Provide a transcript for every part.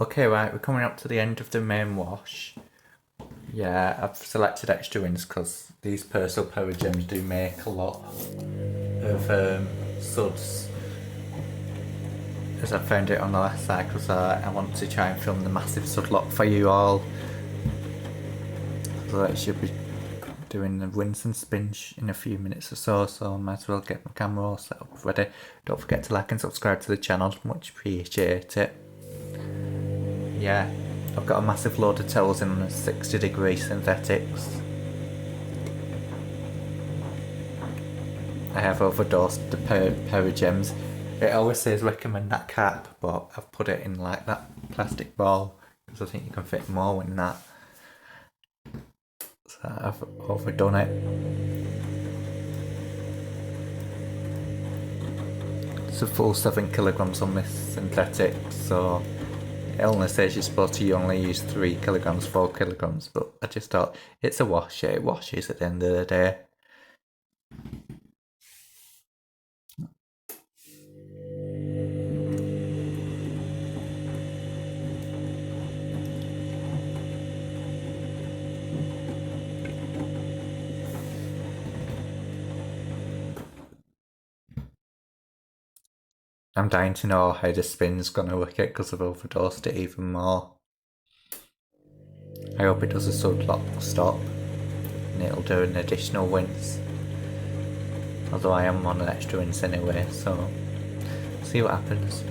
Okay, right, we're coming up to the end of the main wash. Yeah, I've selected extra wins because these personal power gems do make a lot of suds. As I found it on the last cycle, so I want to try and film the massive Sudslock for you all. So I should be doing the wins and spins in a few minutes or so I might as well get my camera all set up ready. Don't forget to like and subscribe to the channel, much appreciate it. Yeah, I've got a massive load of towels in 60-degree synthetics. I have overdosed the power gems. It always says recommend that cap, but I've put it in like that plastic ball because I think you can fit more in that. So I've overdone it. It's a full 7 kilograms on this synthetic, so it only says you're supposed to only use 3 kilograms, 4 kilograms, but I just thought it's a wash, it washes at the end of the day. I'm dying to know how the spin's gonna work it because I've overdosed it even more. I hope it does a Sudslock stop and it'll do an additional wins. Although I am on an extra wins anyway, so see what happens.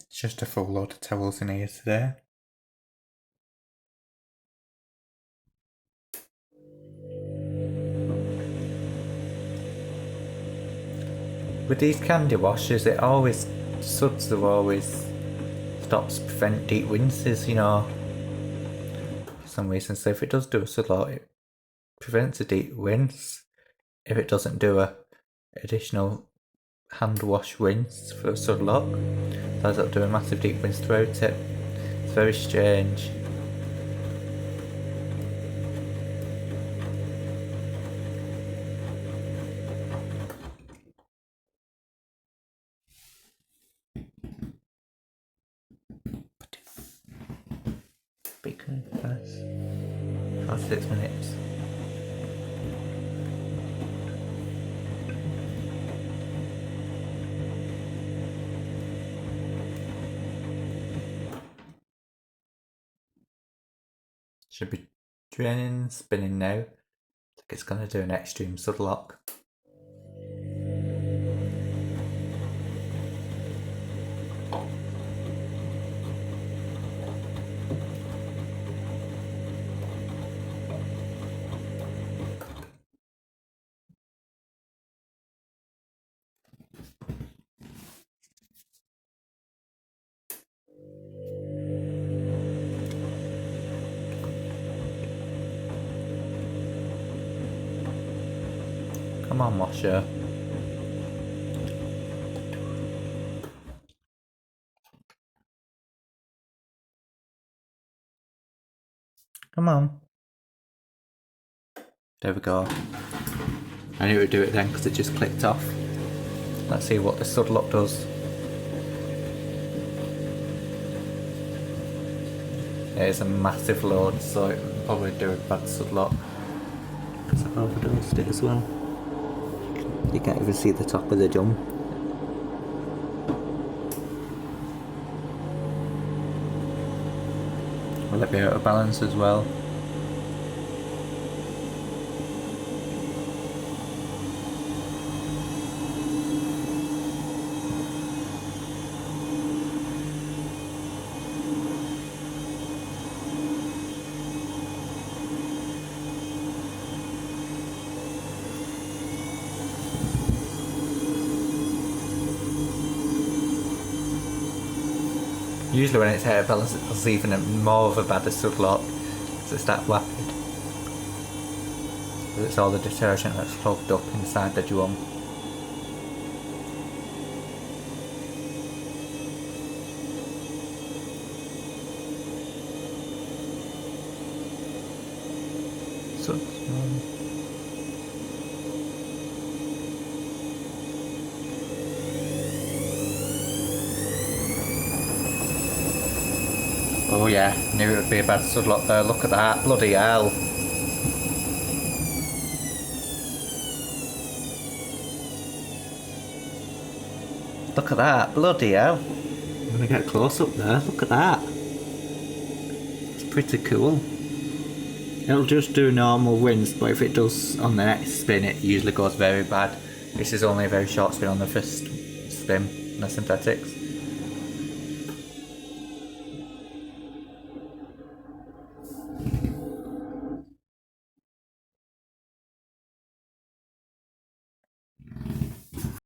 It's just a full load of towels in here today. With these candy washes, it always, suds are always stops prevent deep rinses, you know, for some reason. So if it does do a Sudslock, it prevents a deep rinse. If it doesn't do a additional hand wash rinse for a Sudslock, so it'll do a massive deep rinse throughout it. It's very strange. Speaker first. For 6 minutes. Should be draining, spinning now. I think it's going to do an extreme Sudslock. Come on, washer. Come on. There we go. I knew it would do it then because it just clicked off. Let's see what the Sudslock does. There's a massive load, so it will probably do a bad Sudslock because I've overdosed it as well. You can't even see the top of the drum. Will it be out of balance as well? Usually when it's hairball, it's even more of a bad Sudslock, because it's that rapid. It's all the detergent that's clogged up inside the drum. Oh yeah, knew it would be a bad Sudslock there. Look at that, bloody hell. Look at that, bloody hell. I'm gonna get close up there, look at that. It's pretty cool. It'll just do normal wins, but if it does on the next spin, it usually goes very bad. This is only a very short spin on the first spin, the synthetics.